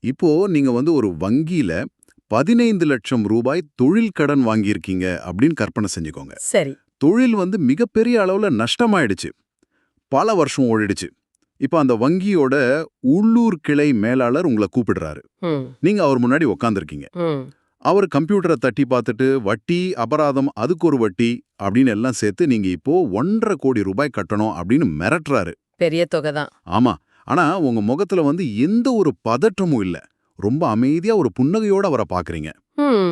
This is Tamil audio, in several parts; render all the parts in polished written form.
இப்போ நீங்க ஒரு வங்கியில 15 லட்சம் ரூபாய் தொழில் கடன் வாங்கியிருக்கீங்க அப்படின்னு கற்பனை செஞ்சுக்கோங்க. சரி. தொழில் மிகப்பெரிய அளவுல நஷ்டமாயிடுச்சு. பல வருஷம் ஓடிடுச்சு. இப்ப அந்த வங்கியோட உள்ளூர் கிளை மேலாளர் உங்களை கூப்பிடுறாரு. ம், நீங்க அவர் முன்னாடி உக்காந்துருக்கீங்க. ம். அவர் கம்ப்யூட்டரை தட்டி பார்த்துட்டு வட்டி, அபராதம், அதுக்கு ஒரு வட்டி அப்படின்னு எல்லாம் சேர்த்து நீங்க இப்போ 1.5 கோடி ரூபாய் கட்டணும் அப்படின்னு மிரட்டுறாரு. பெரிய தொகை தான். ஆமா. ஆனா உங்க முகத்துல எந்த ஒரு பதற்றமும் இல்ல. ரொம்ப அமைதியா ஒரு புன்னகையோட அவரை பாக்குறீங்க. ம்.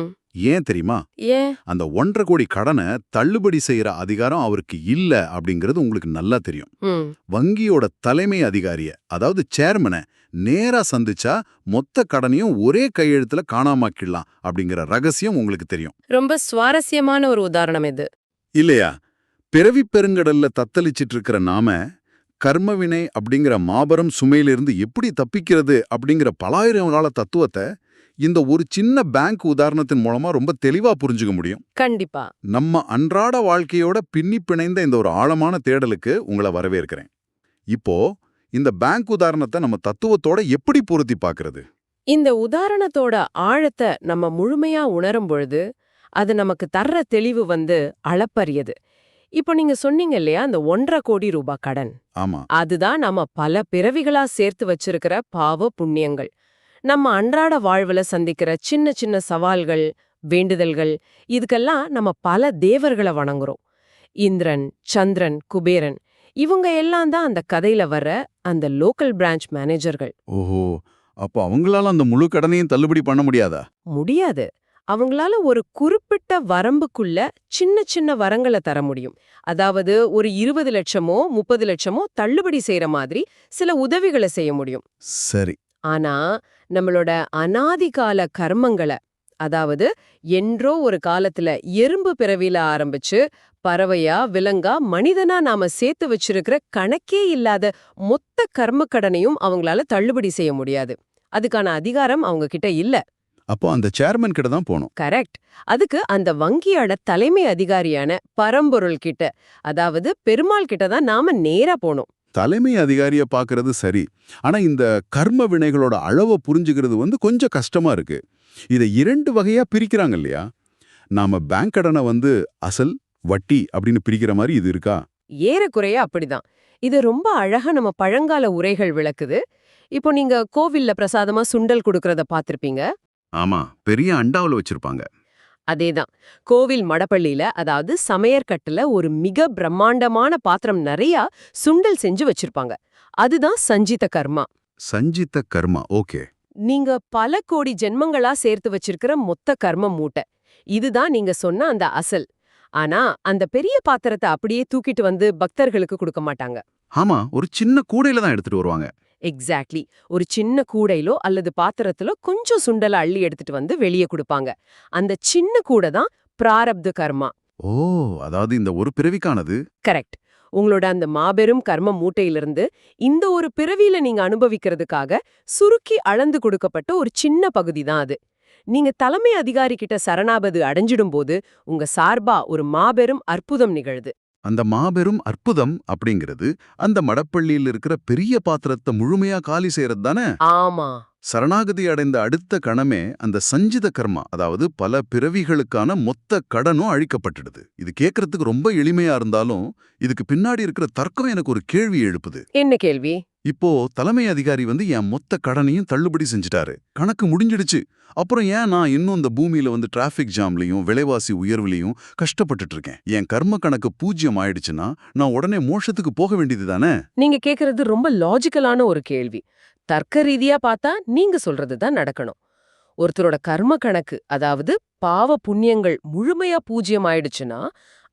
ஏன் தெரியுமா? ஏன்? அந்த 1.5 கோடி கடனை தள்ளுபடி செய்யற அதிகாரம் அவருக்கு இல்ல அப்படிங்கிறது உங்களுக்கு நல்லா தெரியும். ம். வங்கியோட தலைமை அதிகாரிய, அதாவது சேர்மனை நேரா சந்திச்சா மொத்த கடனையும் ஒரே கையெழுத்துல காணாமாக்கிடலாம் அப்படிங்கிற ரகசியம் உங்களுக்கு தெரியும். ரொம்ப சுவாரஸ்யமான ஒரு உதாரணம் இது. இல்லையா? பிறவி பெருங்கடல்ல தத்தளிச்சிட்டு இருக்கிற நாம கர்மவினை அப்படிங்கிற மாபெரும் சுமையிலிருந்து எப்படி தப்பிக்கிறது அப்படிங்கிற பலாயிரம் கால தத்துவத்தை இந்த ஒரு சின்ன பேங்க் உதாரணத்தின் மூலமா ரொம்ப தெளிவா புரிஞ்சுக்க முடியும். கண்டிப்பா. நம்ம அன்றாட வாழ்க்கையோட பின்னி பிணைந்த இந்த ஒரு ஆழமான தேடலுக்கு உங்களை வரவேற்கிறேன். இப்போ இந்த பேங்க் உதாரணத்தை நம்ம தத்துவத்தோட எப்படி பொருத்தி பார்க்கிறது? இந்த உதாரணத்தோட ஆழத்தை நம்ம முழுமையா உணரும் பொழுது அது நமக்கு தர்ற தெளிவு அளப்பரியது. இப்போ நீங்க சொன்னீங்க இல்லையா, அந்த 1.5 கோடி ரூபாய் கடன். ஆமா. அதுதான் நம்ம பல பிறவிகளா சேர்த்து வச்சிருக்கிற பாவ புண்ணியங்கள். நம்ம அன்றாட வாழ்வுல சந்திக்கிற சின்ன சின்ன சவால்கள், வேண்டுதல்கள், இதுக்கெல்லாம் நம்ம பல தேவர்களை வணங்குறோம். இந்திரன், சந்திரன், குபேரன், இவங்க எல்லாம் தான் அந்த கதையில வர்ற அந்த லோக்கல் பிரான்ச் மேனேஜர்கள். ஓஹோ, அப்போ அவங்களால அந்த முழு கடனையும் தள்ளுபடி பண்ண முடியாதா? முடியாது. அவங்களால ஒரு குறிப்பிட்ட வரம்புக்குள்ள சின்ன சின்ன வரங்களை தர முடியும். அதாவது ஒரு 20 லட்சமோ 30 லட்சமோ தள்ளுபடி செய்யற மாதிரி சில உதவிகளை செய்ய முடியும். சரி. ஆனா நம்மளோட அனாதிகால கர்மங்களை, அதாவது என்றோ ஒரு காலத்துல எறும்பு பிறவியில ஆரம்பிச்சு பறவையா விலங்கா மனிதனா நாம சேர்த்து வச்சிருக்கிற கணக்கே இல்லாத மொத்த கர்ம கடனையும் அவங்களால தள்ளுபடி செய்ய முடியாது. அதுக்கான அதிகாரம் அவங்க கிட்ட இல்ல. அப்போ அந்த சேர்மன் கிட்ட தான் போகணும். கரெக்ட். அதுக்கு அந்த வங்கியோட தலைமை அதிகாரியான பரம்பொருள் கிட்ட, அதாவது பெருமாள் கிட்ட தான் நாம நேரா போனோம். தலைமை அதிகாரிய பாக்குறது சரி. ஆனா இந்த கர்ம வினைகளோட அளவை புரிஞ்சுக்கிறது கொஞ்சம் கஷ்டமா இருக்கு. இதை 2 வகையா பிரிக்கிறாங்க இல்லையா? நாம பேங்க் கடனை அசல், வட்டி அப்படின்னு பிரிக்கிற மாதிரி இது இருக்கா? ஏறக்குறைய அப்படிதான். இது ரொம்ப அழகா நம்ம பழங்கால உரைகள் விளக்குது. இப்போ நீங்க கோவில்ல பிரசாதமா சுண்டல் குடுக்கறத பாத்திருப்பீங்க. ஆமா, பெரிய அண்டாவுல வச்சிருப்பாங்க. அதேதான். கோவில் மடப்பள்ளியில, அதாவது சமையற்கட்டுல ஒரு மிக பிரம்மாண்டமான பாத்திரம் நிறைய சுண்டல் செஞ்சு வச்சிருப்பாங்க. அதுதான் சஞ்சித கர்மா. சஞ்சித கர்மா, ஓகே. நீங்க பல கோடி ஜென்மங்களா சேர்த்து வச்சிருக்கிற மொத்த கர்ம மூட்டை. இதுதான் நீங்க சொன்ன அந்த அசல். ஆனா அந்த பெரிய பாத்திரத்தை அப்படியே தூக்கிட்டு பக்தர்களுக்கு கொடுக்க மாட்டாங்க. ஆமா, ஒரு சின்ன கூடையில தான் எடுத்துட்டு வருவாங்க. எக்ஸாக்ட்லி. ஒரு சின்ன கூடையிலோ அல்லது பாத்திரத்திலோ கொஞ்சம் சுண்டலை அள்ளி எடுத்துட்டு வெளியே கொடுப்பாங்க. அந்த சின்ன கூடை தான் பிராரப்த கர்மா. ஓ, அதாவது இந்த ஒரு பிறவிக்கானது. கரெக்ட். உங்களோட அந்த மாபெரும் கர்ம மூட்டையிலிருந்து இந்த ஒரு பிறவியில நீங்க அனுபவிக்கிறதுக்காக சுருக்கி அளந்து கொடுக்கப்பட்ட ஒரு சின்ன பகுதி தான் அது. நீங்க தலைமை அதிகாரி கிட்ட சரணாபதி அடைஞ்சிடும் போது உங்க சார்பா ஒரு மாபெரும் அற்புதம் நிகழுது. அந்த மாபெரும் அற்புதம் அப்படிங்கிறது அந்த மடப்பள்ளியில் இருக்கிற பெரிய பாத்திரத்தை முழுமையா காலி செய்யறது தானே? ஆமா. சரணாகதி அடைந்த அடுத்த கணமே அந்த சஞ்சித கர்மா, அதாவது பல பிறவிகளுக்கான மொத்த கடனும் அழிக்கப்பட்டுடுது. இது கேட்கறதுக்கு ரொம்ப எளிமையா இருந்தாலும் இதுக்கு பின்னாடி இருக்கிற தர்க்கம் எனக்கு ஒரு கேள்வி எழுப்புது. என்ன கேள்வி? இப்போ தலைமை அதிகாரி என் மொத்த கடனையும் தள்ளுபடி செஞ்சுட்டாரு, கணக்கு முடிஞ்சிடுச்சு. அப்புறம் ஏன் நான் இன்னும் இந்த பூமியில டிராஃபிக் ஜாம்லையும் விலைவாசி உயர்வுலையும் கஷ்டப்பட்டுட்டு இருக்கேன்? என் கர்ம கணக்கு 0 ஆயிடுச்சுன்னா நான் உடனே மோட்சத்துக்கு போக வேண்டியது தானே? நீங்க கேக்குறது ரொம்ப லாஜிக்கலான ஒரு கேள்வி. தர்க்க ரீதியா பார்த்தா நீங்க சொல்றதுதான் நடக்கணும். ஒருத்தரோட கர்ம கணக்கு, அதாவது பாவ புண்ணியங்கள் முழுமையா 0 ஆயிடுச்சுன்னா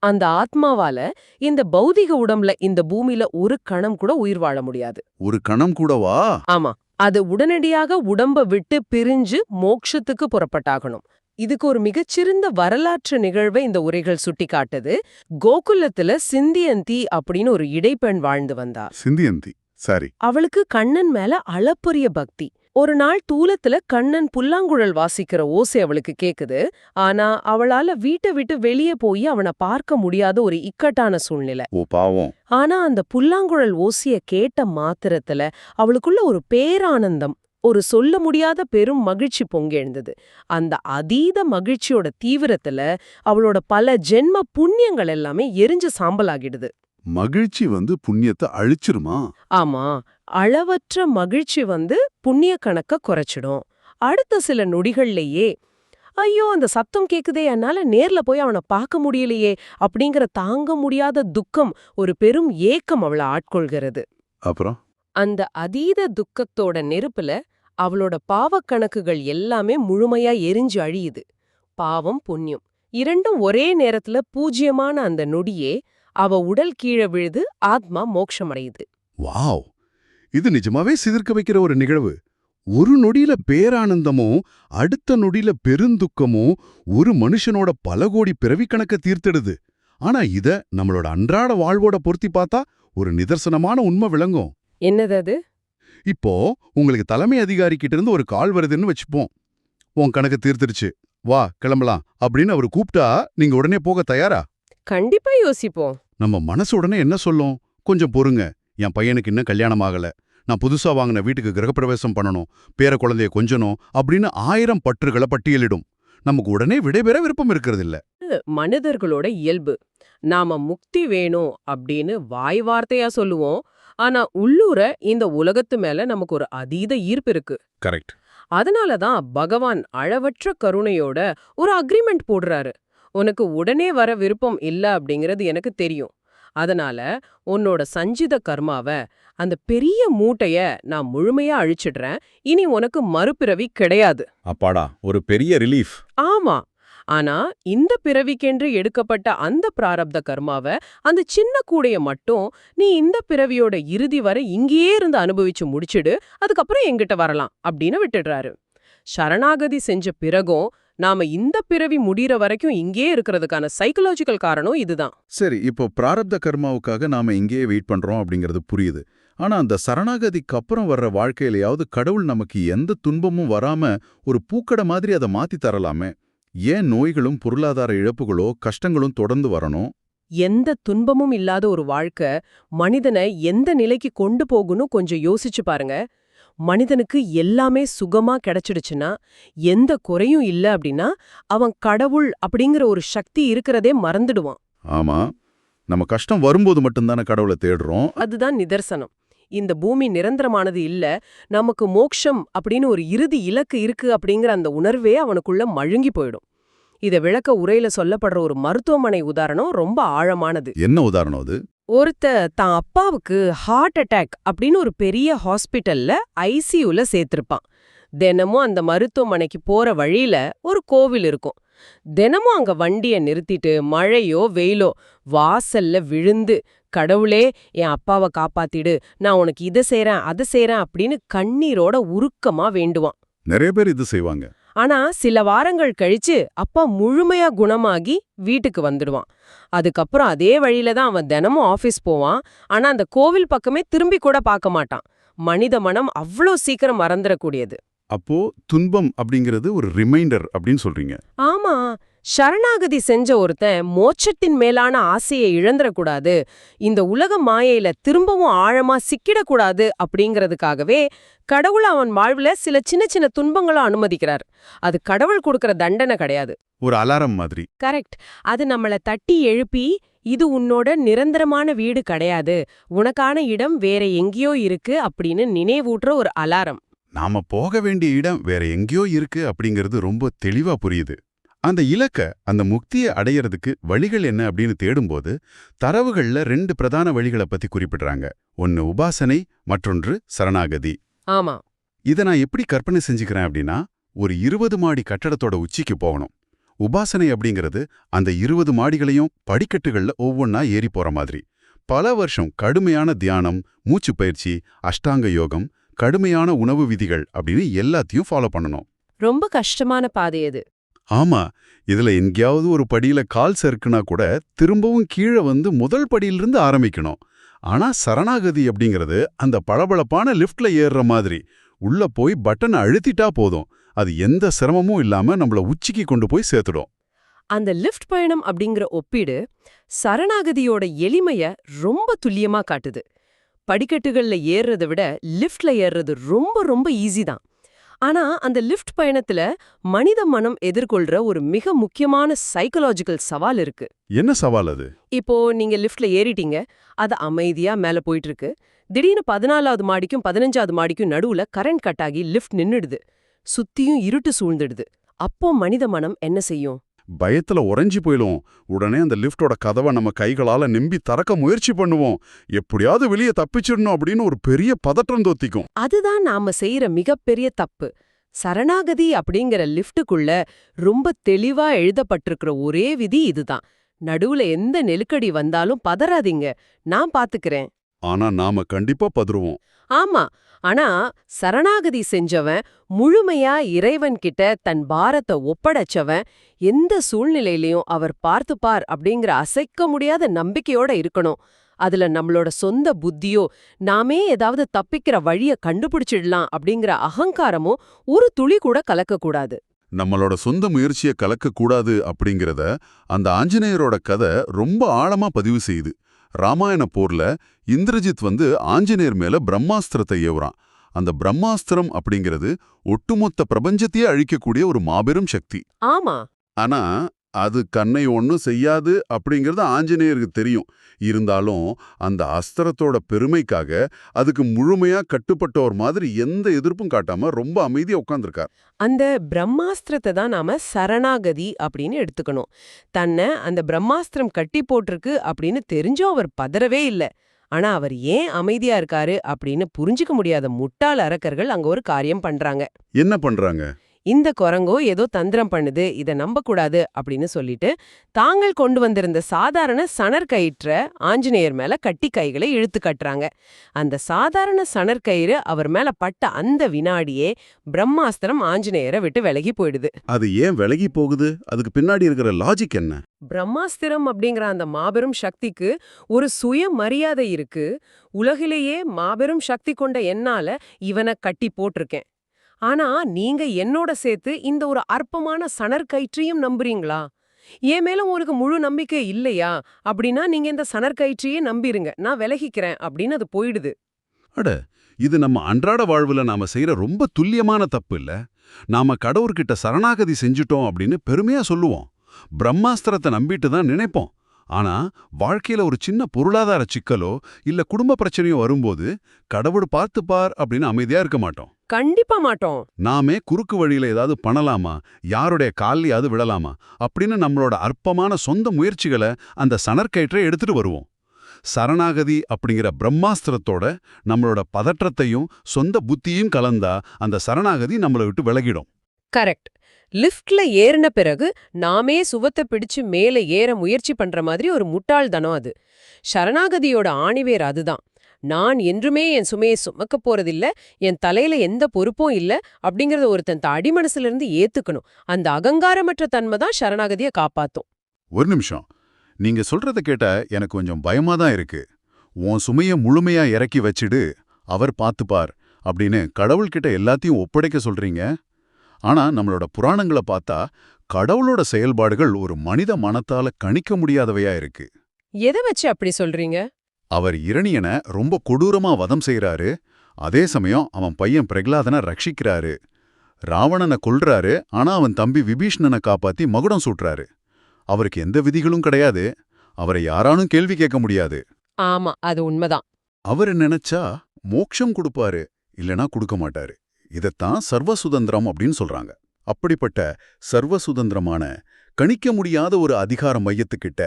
அந்த ஆத்மாவால இந்த பௌதிக உடம்புல, இந்த பூமியில ஒரு கணம் கூட உயிர் வாழ முடியாது. ஒரு கணம் கூடவா? ஆமா. அது உடனடியாக உடம்ப விட்டு பிரிஞ்சு மோட்சத்துக்கு புறப்பட்டாகணும். இதுக்கு ஒரு மிகச்சிறந்த வரலாற்று நிகழ்வை இந்த உரைகள் சுட்டி காட்டுது. கோகுலத்துல சிந்தியந்தி அப்படின்னு ஒரு இடைப்பெண் வாழ்ந்து வந்தா. சிந்தியந்தி, சரி. அவளுக்கு கண்ணன் மேல அளப்பரிய பக்தி. ஒரு நாள் தூலத்துல கண்ணன் புல்லாங்குழல் வாசிக்கிற ஓசை அவளுக்கு கேக்குது. ஆனா அவளால வீட்டை விட்டு வெளியே போய் அவனை பார்க்க முடியாத ஒரு இக்கட்டான சூழ்நிலை. ஓ பாவம். ஆனா அந்த புல்லாங்குழல் ஓசைய கேட்ட மாத்திரத்துல அவளுக்குள்ள ஒரு பேரானந்தம், ஒரு சொல்ல முடியாத பெரும் மகிழ்ச்சி பொங்கெழுந்தது. அந்த அதீத மகிழ்ச்சியோட தீவிரத்துல அவளோட பல ஜென்ம புண்ணியங்கள் எல்லாமே எரிஞ்சு சாம்பலாகிடுது. மகிழ்ச்சி புண்ணியத்தை அழிச்சிருமா? ஆமா, அளவற்ற மகிழ்ச்சி புண்ணிய கணக்க குறைச்சிடும். அடுத்த சில நொடிகள்லயே ஐயோ அந்த சத்தம் கேக்குதே, என்னால நேர்ல போய் அவனை பார்க்க முடியலையே அப்படிங்கிற தாங்க முடியாத துக்கம், ஒரு பெரும் ஏக்கம் அவளை ஆட்கொள்கிறது. அப்புறம் அந்த அதீத துக்கத்தோட நெருப்புல அவளோட பாவக்கணக்குகள் எல்லாமே முழுமையா எரிஞ்சு அழியுது. பாவம் புண்ணியம் இரண்டும் ஒரே நேரத்துல பூஜ்யமான அந்த நொடியே அவ உடல் கீழே விழுது, ஆத்மா மோட்சமடையுது. வாவ், இது நிஜமாவே சிதிர்க்க வைக்கிற ஒரு நிகழ்வு. ஒரு நொடியில பேரானந்தமும் அடுத்த நொடியில பெருந்துக்கமும் ஒரு மனுஷனோட பல கோடி பிறவி கணக்க தீர்த்திடுது. ஆனா இத நம்மளோட அன்றாட வாழ்வோட பொருத்தி பார்த்தா ஒரு நிதர்சனமான உண்மை விளங்கும். என்னது அது? இப்போ உங்களுக்கு தலைமை அதிகாரி கிட்ட இருந்து ஒரு கால் வருதுன்னு வச்சுப்போம். உன் கணக்கு தீர்த்துருச்சு, வா கிளம்பலாம் அப்படின்னு அவர் கூப்பிட்டா நீங்க உடனே போக தயாரா? கண்டிப்பா யோசிப்போம். நம்ம மனசு உடனே என்ன சொல்லும்? கொஞ்சம் பொறுங்க, என் பையனுக்கு இன்னும் கல்யாணம் ஆகல, நான் புதுசா வாங்கின வீட்டுக்கு கிரகப்பிரவேசம் பண்ணணும், பேர குழந்தைய கொஞ்சணும் அப்படின்னு 1000 பற்றுகளை பட்டியலிடும். நமக்கு உடனே விடைபெற விருப்பம் இருக்கிறதில்ல. மனிதர்களோட இயல்பு. நாம முக்தி வேணும் அப்படின்னு வாய் வார்த்தையா சொல்லுவோம். ஆனா உள்ளூர இந்த உலகத்து மேல நமக்கு ஒரு அதீத ஈர்ப்பு இருக்கு. கரெக்ட். அதனாலதான் பகவான் அளவற்ற கருணையோட ஒரு அக்ரிமெண்ட் போடுறாரு. உனக்கு உடனே வர விருப்பம் இல்ல அப்படிங்கிறது எனக்கு தெரியும். அதனால உன்னோட சஞ்சித கர்மாவ, அந்த பெரிய மூட்டைய நான் முழுமையா அழிச்சிடுறேன். இனி உனக்கு மறுபிறவி கிடையாது. அப்பாடா, ஒரு பெரிய ரிலீஃப். ஆமா. ஆனா இந்த பிறவிக்கென்று எடுக்கப்பட்ட அந்த பிராரப்த கர்மாவ, அந்த சின்ன கூடைய மட்டும் நீ இந்த பிறவியோட இறுதி வரை இங்கேயே இருந்து அனுபவிச்சு முடிச்சிடு, அதுக்கப்புறம் எங்கிட்ட வரலாம் அப்படின்னு விட்டுடுறாரு. சரணாகதி செஞ்ச பிறகும் நாம இந்த பிறவி முடிகிற வரைக்கும் இங்கே இருக்கிறதுக்கான சைக்கலாஜிக்கல் காரணம் இதுதான். சரி, இப்போ பிராரப்த கர்மாவுக்காக நாம இங்கேயே வெயிட் பண்றோம் அப்படிங்கிறது புரியுது. ஆனா அந்த சரணாகதிக்கு அப்புறம் வர்ற வாழ்க்கையிலயாவது கடவுள் நமக்கு எந்த துன்பமும் வராம ஒரு பூக்கடை மாதிரி அதை மாத்தி தரலாமே? ஏன் நோய்களும் பொருளாதார இழப்புகளோ கஷ்டங்களும் தொடர்ந்து வரணும்? எந்த துன்பமும் இல்லாத ஒரு வாழ்க்கை மனிதனை எந்த நிலைக்கு கொண்டு போகும்னு கொஞ்சம் யோசிச்சு பாருங்க. மனிதனுக்கு எல்லாமே சுகமா கிடைச்சிடுச்சுன்னா, எந்த குறையும் இல்ல அப்படின்னா, அவன் கடவுள் அப்படிங்கிற ஒரு சக்தி இருக்கிறதே மறந்துடுவான். ஆமா, நம்ம கஷ்டம் வரும்போது மட்டும்தானே கடவுளை தேடுறோம். அதுதான் நிதர்சனம். இந்த பூமி நிரந்தரமானது இல்ல, நமக்கு மோக்ஷம் அப்படின்னு ஒரு இறுதி இலக்கு இருக்கு அப்படிங்கிற அந்த உணர்வே அவனுக்குள்ள மழுங்கி போயிடும். இத விளக்க உரையில சொல்லப்படுற ஒரு மருத்துவமனை உதாரணம் ரொம்ப ஆழமானது. என்ன உதாரணம் அது? தான் அப்பாவுக்கு ஹார்ட் அட்டாக் அப்படின்னு ஒரு பெரிய ஹாஸ்பிட்டல்ல ஐசியூல சேர்த்திருப்பான். தினமும் அந்த மருத்துவமனைக்கு போற வழியில ஒரு கோவில் இருக்கும். தினமும் அங்க வண்டிய நிறுத்திட்டு மழையோ வெயிலோ வாசல்ல விழுந்து, கடவுளே என் அப்பாவை காப்பாத்திடு, நான் உனக்கு இதை செய்றேன் அதை செய்றேன் அப்படின்னு கண்ணீரோட உருக்கமா வேண்டுவான். நிறைய பேர் இது செய்வாங்க. ஆனா சில வாரங்கள் கழிச்சு அப்பா முழுமையா குணமாகி வீட்டுக்கு வந்துடுவான். அதுக்கப்புறம் அதே வழியில தான் அவன் தினமும் ஆபீஸ் போவான். ஆனா அந்த கோவில் பக்கமே திரும்பி கூட பார்க்க மாட்டான். மனித மனம் அவ்வளோ சீக்கிரம் மறந்துடக்கூடியது. அப்போ துன்பம் அப்படிங்கிறது ஒரு ரிமைண்டர் அப்படின்னு சொல்றீங்க? ஆமா, சரணாகதி செஞ்ச ஒருத்தன் மோட்சத்தின் மேலான ஆசையை இழந்துடக்கூடாது, இந்த உலக மாயையில திரும்பவும் ஆழமா சிக்கிடக்கூடாது அப்படிங்கிறதுக்காகவே கடவுள் அவன் வாழ்வுல சில சின்ன சின்ன துன்பங்களை அனுமதிக்கிறார். அது கடவுள் கொடுக்கற தண்டனை கிடையாது. ஒரு அலாரம் மாதிரி. கரெக்ட். அது நம்மள தட்டி எழுப்பி, இது உன்னோட நிரந்தரமான வீடு கிடையாது, உனக்கான இடம் வேற எங்கேயோ இருக்கு அப்படின்னு நினைவூட்டுற ஒரு அலாரம். நாம போக வேண்டிய இடம் வேற எங்கேயோ இருக்கு அப்படிங்கிறது ரொம்ப தெளிவா புரியுது. அந்த இலக்க, அந்த முக்தியை அடையறதுக்கு வழிகள் என்ன அப்படின்னு தேடும்போது தரவுகள்ல 2 பிரதான வழிகளை பத்தி குறிப்பிடுறாங்க. ஒன்னு உபாசனை, மற்றொன்று சரணாகதி. ஆமா. இதை நான் எப்படி கற்பனை செஞ்சுக்கிறேன் அப்படின்னா, ஒரு 20 மாடி கட்டடத்தோட உச்சிக்கு போகணும். உபாசனை அப்படிங்கிறது அந்த 20 மாடிகளையும் படிக்கட்டுகள்ல ஒவ்வொன்னா ஏறி போற மாதிரி. பல வருஷம் கடுமையான தியானம், மூச்சு பயிற்சி, அஷ்டாங்க யோகம், கடுமையான உணவு விதிகள் அப்படின்னு எல்லாத்தையும் ஃபாலோ பண்ணணும். ரொம்ப கஷ்டமான பாதை அது. ஆமா, இதுல எங்கேயாவது ஒரு படியில கால் சறுக்குனா கூட திரும்பவும் கீழே முதல் படியிலிருந்து ஆரம்பிக்கணும். ஆனா சரணாகதி அப்படிங்கிறது அந்த பளபளப்பான லிஃப்ட்ல ஏறுற மாதிரி. உள்ள போய் பட்டனை அழுத்திட்டா போதும், அது எந்த சிரமமும் இல்லாம நம்மள உச்சிக்கு கொண்டு போய் சேர்த்துடும். அந்த லிஃப்ட் பயணம் அப்படிங்கிற ஒப்பீடு சரணாகதியோட எளிமைய ரொம்ப துல்லியமா காட்டுது. படிக்கட்டுகள்ல ஏறுறதை விட லிஃப்ட்ல ஏறுறது ரொம்ப ரொம்ப ஈஸி தான். ஆனா அந்த லிஃப்ட் பயணத்துல மனித மனம் எதிர்கொள்ற ஒரு மிக முக்கியமான சைக்கலாஜிக்கல் சவால் இருக்கு. என்ன சவால் அது? இப்போ நீங்க லிஃப்ட்ல ஏறிட்டீங்க, அது அமைதியா மேல போயிட்டு இருக்கு. திடீர்னு 14வது மாடிக்கும் 15வது மாடிக்கும் நடுவுல கரண்ட் கட் ஆகி லிஃப்ட் நின்னுடுது. சுத்தியும் இருட்டு சூழ்ந்துடுது. அப்போ மனித மனம் என்ன செய்யும்? பயத்துல உறைஞ்சி போயிடும். உடனே அந்த லிஃப்டோட கதவை நம்ம கைகளால நிம்பி திறக்க முயற்சி பண்ணுவோம். எப்படியாவது வெளியே தப்பிச்சிடணும் அப்படின்னு ஒரு பெரிய பதற்றம் தோத்திக்கும். அதுதான் நாம செய்யற மிகப்பெரிய தப்பு. சரணாகதி அப்படிங்கிற லிஃப்ட்டுக்குள்ள ரொம்ப தெளிவா எழுதப்பட்டிருக்கிற ஒரே விதி இதுதான். நடுவுல எந்த நெருக்கடி வந்தாலும் பதறாதீங்க, நான் பாத்துக்கிறேன். ஆனா நாம கண்டிப்பா பதறுவோம். ஆமா, ஆனா சரணாகதி செஞ்சவன், முழுமையா இறைவன் கிட்ட தன் பாரத்தை ஒப்படைச்சவன், எந்த சூழ்நிலையிலயும் அவர் பார்த்துப்பார் அப்படிங்கிற அசைக்க முடியாத நம்பிக்கையோட இருக்கணும். அதுல நம்மளோட சொந்த புத்தியோ, நாமே ஏதாவது தப்பிக்கிற வழிய கண்டுபிடிச்சிடலாம் அப்படிங்கிற அகங்காரமோ ஒரு துளி கூட கலக்கக்கூடாது. நம்மளோட சொந்த முயற்சியை கலக்கக்கூடாது அப்படிங்கிறத அந்த ஆஞ்சநேயரோட கதை ரொம்ப ஆழமா பதிவு செய்யுது. ராமாயண போர்ல இந்திரஜித் ஆஞ்சநேயர் மேல பிரம்மாஸ்திரத்தை ஏவுறான். அந்த பிரம்மாஸ்திரம் அப்படிங்கிறது ஒட்டுமொத்த பிரபஞ்சத்தையே அழிக்கக்கூடிய ஒரு மாபெரும் சக்தி. ஆமா. ஆனா அது கண்ணை ஒன்னும் செய்யாது அப்படிங்கிறது ஆஞ்சநேயருக்கு தெரியும். இருந்தாலும் அந்த அஸ்திரத்தோட பெருமைக்காக அதுக்கு முழுமையா கட்டுப்பட்டவர் மாதிரி எந்த எதிர்ப்பும் காட்டாம ரொம்ப அமைதியா உட்கார்ந்திருக்கார். அந்த பிரம்மாஸ்திரத்தை தான் நாம சரணாகதி அப்படின்னு எடுத்துக்கணும். தன்னை அந்த பிரம்மாஸ்திரம் கட்டி போட்டிருக்கு அப்படின்னு தெரிஞ்சும் அவர் பதறவே இல்ல. ஆனா அவர் ஏன் அமைதியா இருக்காரு அப்படின்னு புரிஞ்சுக்க முடியாத முட்டாள் அரக்கர்கள் அங்க ஒரு காரியம் பண்றாங்க. என்ன பண்றாங்க? இந்த குரங்கோ ஏதோ தந்திரம் பண்ணுது, இதை நம்பக்கூடாது அப்படின்னு சொல்லிட்டு தாங்கள் கொண்டு வந்திருந்த சாதாரண சணற்கயிற்ற ஆஞ்சநேயர் மேல கட்டி கைகளை இழுத்து கட்டுறாங்க. அந்த சாதாரண சணற்கயிறு அவர் மேல பட்ட அந்த வினாடியே பிரம்மாஸ்திரம் ஆஞ்சநேயரை விட்டு விலகி போயிடுது. அது ஏன் விலகி போகுது? அதுக்கு பின்னாடி இருக்கிற லாஜிக் என்ன? பிரம்மாஸ்திரம் அப்படிங்கிற அந்த மாபெரும் சக்திக்கு ஒரு சுய மரியாதை இருக்கு. உலகிலேயே மாபெரும் சக்தி கொண்ட என்னால இவனை கட்டி போட்டிருக்கேன். ஆனா நீங்க என்னோட சேர்த்து இந்த ஒரு அற்பமான சணற்கயிற்றையும் நம்புறீங்களா? என் மேல உங்களுக்கு முழு நம்பிக்கை இல்லையா? அப்படின்னா நீங்க இந்த சணற்கயிற்றையே நம்பிருங்க, நான் விலகிக்கிறேன் அப்படின்னு அது போயிடுது. அட, இது நம்ம அன்றாட வாழ்வுல நாம செய்யற ரொம்ப துல்லியமான தப்பு இல்ல? நாம கடவுர்கிட்ட சரணாகதி செஞ்சுட்டோம் அப்படின்னு பெருமையா சொல்லுவோம். பிரம்மாஸ்திரத்தை நம்பிட்டு தான் நினைப்போம். ஆனா வாழ்க்கையில ஒரு சின்ன பொருளாதார சிக்கலோ இல்ல குடும்ப பிரச்சனையோ வரும்போது கடவுள் பார்த்துப்பார் அப்படின்னு அமைதியா இருக்க மாட்டோம். கண்டிப்பா மாட்டோம். நாமே குறுக்கு வழியில ஏதாவது பண்ணலாமா, யாருடைய காலையாவது விழலாமா அப்படின்னு நம்மளோட அற்பமான சொந்த முயற்சிகளை அந்த சணற்கயிற்றை எடுத்துட்டு வருவோம். சரணாகதி அப்படிங்கிற பிரம்மாஸ்திரத்தோட நம்மளோட பதற்றத்தையும் சொந்த புத்தியும் கலந்தா அந்த சரணாகதி நம்மளை விட்டு விலகிடும். கரெக்ட். லிஃப்ட்ல ஏறின பிறகு நாமே சுவத்தை பிடிச்சு மேலே ஏற முயற்சி பண்ற மாதிரி ஒரு முட்டாள்தனம் அது. சரணாகதியோட ஆணிவேர் அதுதான். நான் என்றுமே என் சுமையை சுமக்க போறதில்ல, என் தலையில எந்த பொறுப்பும் இல்ல அப்படிங்கறத ஒருத்தன் அடிமனசுல இருந்து ஏத்துக்கணும். அந்த அகங்காரமற்ற தன்மை தான் சரணாகதியை காப்பாத்தும். ஒரு நிமிஷம், நீங்க சொல்றத கேட்ட எனக்கு கொஞ்சம் பயமா தான் இருக்கு. உன் சுமையை முழுமையா இறக்கி வச்சிடு, அவர் பார்த்துப்பார் அப்படின்னு கடவுள்கிட்ட எல்லாத்தையும் ஒப்படைக்க சொல்றீங்க. ஆனா நம்மளோட புராணங்களை பார்த்தா கடவுளோட செயல்பாடுகள் ஒரு மனித மனத்தால கணிக்க முடியாதவையா இருக்கு. எதை வச்சு அப்படி சொல்றீங்க? அவர் இரணியனை ரொம்ப கொடூரமா வதம் செய்யறாரு. அதே சமயம் அவன் பையன் பிரகலாதனை ரட்சிக்கிறாரு. ராவணனை கொல்றாரு. ஆனா அவன் தம்பி விபீஷ்ணனை காப்பாத்தி மகுடம் சூட்டுறாரு. அவருக்கு எந்த விதிகளும் கிடையாது. அவரை யாரானும் கேள்வி கேட்க முடியாது. ஆமா, அது உண்மைதான். அவரு நினைச்சா மோட்சம் கொடுப்பாரு, இல்லனா கொடுக்க மாட்டாரு. இதத்தான் சர்வ சுதந்திரம் அப்படின்னு சொல்றாங்க. அப்படிப்பட்ட சர்வ சுதந்திரமான கணிக்க முடியாத ஒரு அதிகார மையத்துக்கிட்ட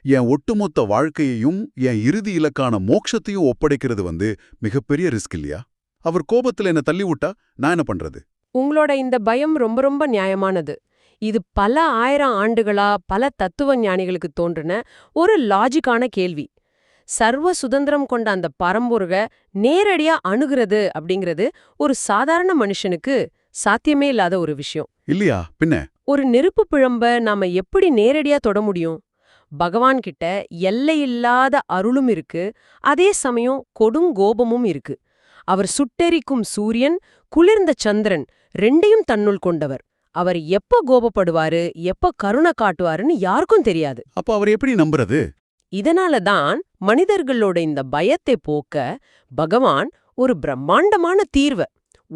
என் ஒட்டுமொத்த வாழ்க்கையையும் என் இறுதி இலக்கான மோட்சத்தையும் ஒப்படைக்கிறது மிகப்பெரிய ரிஸ்க் இல்லையா? அவர் கோபத்துல என்ன தள்ளி விட்டா நான் என்ன பண்றது? உங்களோட இந்த பயம் ரொம்ப ரொம்ப நியாயமானது. இது பல ஆயிரம் ஆண்டுகளா பல தத்துவ ஞானிகளுக்கு தோன்றின ஒரு லாஜிக்கான கேள்வி. சர்வ சுதந்திரம் கொண்ட அந்த பரம்பொருளை நேரடியா அணுகிறது அப்படிங்கிறது ஒரு சாதாரண மனுஷனுக்கு சாத்தியமே இல்லாத ஒரு விஷயம் இல்லையா? பின்ன ஒரு நெருப்பு பிழம்ப நாம எப்படி நேரடியா தொட முடியும்? பகவான் கிட்ட எல்லையில்லாத அருளும் இருக்கு, அதே சமயம் கொடுங்கோபமும் இருக்கு. அவர் சுட்டெரிக்கும் சூரியன், குளிர்ந்த சந்திரன் ரெண்டையும் தன்னுள் கொண்டவர். அவர் எப்ப கோபப்படுவாரு, எப்ப கருணை காட்டுவாருன்னு யாருக்கும் தெரியாது. அப்ப அவர் எப்படி நம்புறது? இதனால தான் மனிதர்களோட இந்த பயத்தை போக்க பகவான் ஒரு பிரம்மாண்டமான தீர்வை,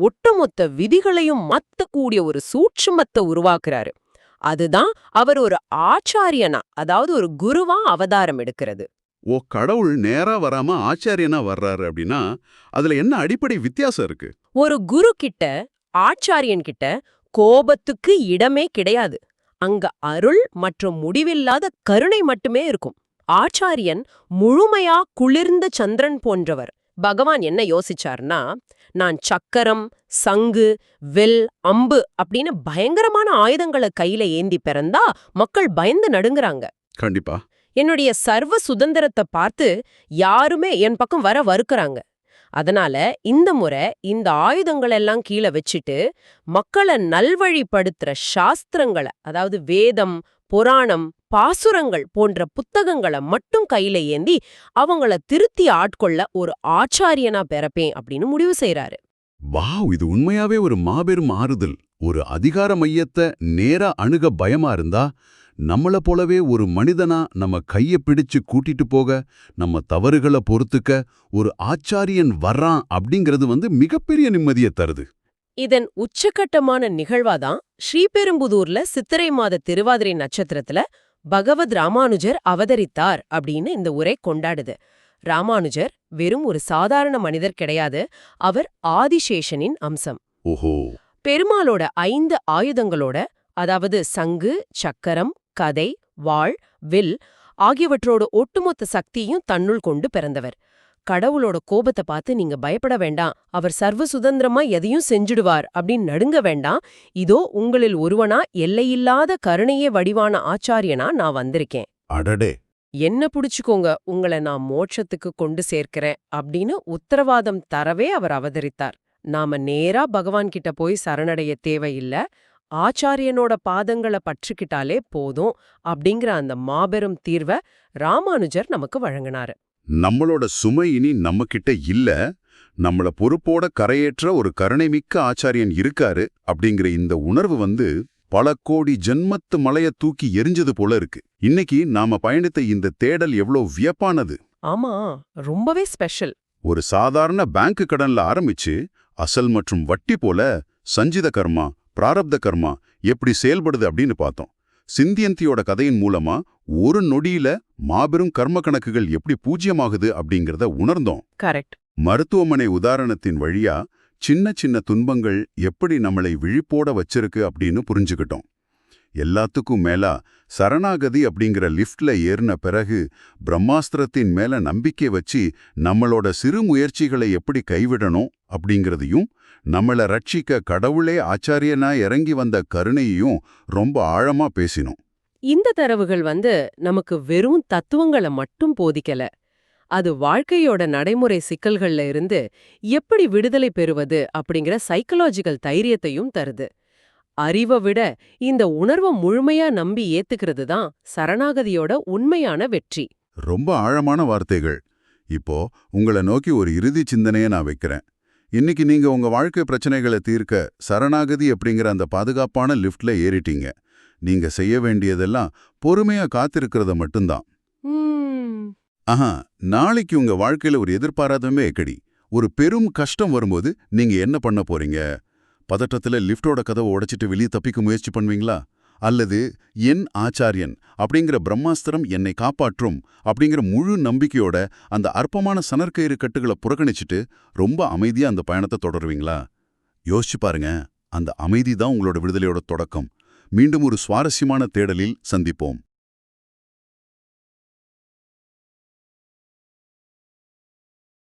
ஒட்டுமொத்த விதிகளையும் மாத்தக்கூடிய ஒரு சூட்சுமத்தை உருவாக்குறாரு. அதுதான் அவர் ஒரு ஆச்சாரியனா, அதாவது ஒரு குருவா அவதாரம் எடுக்கிறது. கடவுள் நேரா வராம ஆச்சாரியனா வர்றாரு அப்படின்னா அதுல என்ன அடிப்படை வித்தியாசம் இருக்கு? ஒரு குரு கிட்ட, ஆச்சாரியன் கிட்ட கோபத்துக்கு இடமே கிடையாது. அங்க அருள் மற்றும் முடிவில்லாத கருணை மட்டுமே இருக்கும். ஆச்சாரியன் முழுமையா குளிர்ந்த சந்திரன் போன்றவர். பகவான் என்ன யோசிச்சார்னா, நான் சக்கரம், சங்கு, வில், அம்பு அப்படின்னு பயங்கரமான ஆயுதங்களை கையில ஏந்தி பிறந்தா மக்கள் பயந்து நடுங்குறாங்க. கண்டிப்பா. என்னுடைய சர்வ சுதந்திரத்தை பார்த்து யாருமே என் பக்கம் வர வறுக்கறாங்க. அதனால இந்த முறை இந்த ஆயுதங்கள் எல்லாம் கீழே வச்சுட்டு மக்களை நல்வழிப்படுத்துற சாஸ்திரங்களை, அதாவது வேதம், புராணம், பாசுரங்கள் போன்ற புத்தகங்களை மட்டும் கையில ஏந்தி அவங்கள திருத்தி ஆட்கொள்ள ஒரு ஆச்சாரியனா பிறப்பேன் அப்படின்னு முடிவு செய்யறாரு. வாவ், இது உண்மையாவே ஒரு மாபெரும் ஆறுதல். ஒரு அதிகார மையத்தை நேரா அணுக பயமா இருந்தா நம்மள போலவே ஒரு மனிதனா நம்ம கைய பிடிச்சு கூட்டிட்டு போக, நம்ம தவறுகளை பொறுத்துக்க ஒரு ஆச்சாரியன் வர்றான் அப்படிங்கிறது மிகப்பெரிய நிம்மதியை தருது. இதன் உச்சகட்டமான நிகழ்வாதான் ஸ்ரீபெரும்புதூர்ல சித்திரை மாத திருவாதிரை நட்சத்திரத்துல பகவத் ராமானுஜர் அவதரித்தார் அப்படின்னு இந்த உரை கொண்டாடுது. ராமானுஜர் வெறும் ஒரு சாதாரண மனிதர் கிடையாது, அவர் ஆதிசேஷனின் அம்சம். ஓஹோ. பெருமாளோட 5 ஆயுதங்களோட, அதாவது சங்கு, சக்கரம், கதை, வாள், வில் ஆகியவற்றோட ஒட்டுமொத்த சக்தியையும் தன்னுள் கொண்டு பிறந்தவர். கடவுளோட கோபத்தை பார்த்து நீங்க பயப்பட வேண்டாம், அவர் சர்வ சுதந்திரமா எதையும் செஞ்சுடுவார் அப்படின்னு நடுங்க வேண்டாம். இதோ உங்களில் ஒருவனா எல்லையில்லாத கருணையே வடிவான ஆச்சாரியனா நான் வந்திருக்கேன். அடடே. என்ன புடிச்சுக்கோங்க, உங்களை நான் மோட்சத்துக்கு கொண்டு சேர்க்கிறேன் அப்படின்னு உத்தரவாதம் தரவே அவர் அவதரித்தார். நாம நேரா பகவான் கிட்ட போய் சரணடைய தேவையில்ல, ஆச்சாரியனோட பாதங்களை பற்றிக்கிட்டாலே போதும் அப்படிங்கிற அந்த மாபெரும் தீர்வை ராமானுஜர் நமக்கு வழங்கினாரு. நம்மளோட சுமை இனி நம்ம கிட்ட இல்ல, நம்மள பொறுப்போட கரையேற்ற ஒரு கருணைமிக்க ஆச்சாரியன் இருக்காரு அப்படிங்கிற இந்த உணர்வு பல கோடி ஜென்மத்து மலைய தூக்கி எரிஞ்சது போல இருக்கு. இன்னைக்கு நாம பயணித்த இந்த தேடல் எவ்வளவு வியப்பானது. ஆமா, ரொம்பவே ஸ்பெஷல். ஒரு சாதாரண பேங்க் கடன்ல ஆரம்பிச்சு அசல் மற்றும் வட்டி போல சஞ்சித கர்மா, பிராரப்த கர்மா எப்படி செயல்படுது அப்படின்னு பார்த்தோம். சிந்தியந்தியோட கதையின் மூலமா ஒரு நொடியில மாபெரும் கர்ம கணக்குகள் எப்படி பூஜ்யமாகுது அப்படிங்கிறத உணர்ந்தோம். கரெக்ட். மருத்துவமனை உதாரணத்தின் வழியா சின்ன சின்ன துன்பங்கள் எப்படி நம்மளை விழிப்போட வச்சிருக்கு அப்படின்னு புரிஞ்சுக்கிட்டோம். எல்லாத்துக்கும் மேலா சரணாகதி அப்படிங்கிற லிஃப்ட்ல ஏறின பிறகு பிரம்மாஸ்திரத்தின் மேல நம்பிக்கை வச்சு நம்மளோட சிறு முயற்சிகளை எப்படி கைவிடணும் அப்படிங்கிறதையும், நம்மள ரட்சிக்க கடவுளே ஆச்சாரியனா இறங்கி வந்த கருணையையும் ரொம்ப ஆழமா பேசினோம். இந்த தரவுகள் நமக்கு வெறும் தத்துவங்களை மட்டும் போதிக்கல, அது வாழ்க்கையோட நடைமுறை சிக்கல்கள்ல இருந்து எப்படி விடுதலை பெறுவது அப்படிங்கிற சைக்கலாஜிக்கல் தைரியத்தையும் தருது. அறிவை விட இந்த உணர்வை முழுமையா நம்பி ஏத்துக்கிறது தான் சரணாகதியோட உண்மையான வெற்றி. ரொம்ப ஆழமான வார்த்தைகள். இப்போ உங்களை நோக்கி ஒரு இறுதி சிந்தனையை நான் வைக்கிறேன். இன்னைக்கு நீங்க உங்க வாழ்க்கை பிரச்சனைகளை தீர்க்க சரணாகதி அப்படிங்கிற அந்த பாதுகாப்பான லிஃப்ட்ல ஏறிட்டீங்க. நீங்க செய்ய வேண்டியதெல்லாம் பொறுமையா காத்திருக்கிறத மட்டும்தான். நாளைக்கு உங்க வாழ்க்கையில ஒரு எதிர்பாராதமே எக்கடி, ஒரு பெரும் கஷ்டம் வரும்போது நீங்க என்ன பண்ண போறீங்க? பதட்டத்துல லிஃப்டோட கதவை உடைச்சிட்டு வெளியே தப்பிக்க முயற்சி பண்ணுவீங்களா? அல்லது என் ஆச்சாரியன் அப்படிங்கிற பிரம்மாஸ்திரம் என்னை காப்பாற்றும் அப்படிங்கிற முழு நம்பிக்கையோட அந்த அற்பமான சணற்கயிறு கட்டுகளை புறக்கணிச்சிட்டு ரொம்ப அமைதியா அந்த பயணத்தை தொடருவீங்களா? யோசிச்சு பாருங்க. அந்த அமைதி தான் உங்களோட விடுதலையோட தொடக்கம். மீண்டும் ஒரு சுவாரஸ்யமான தேடலில் சந்திப்போம்.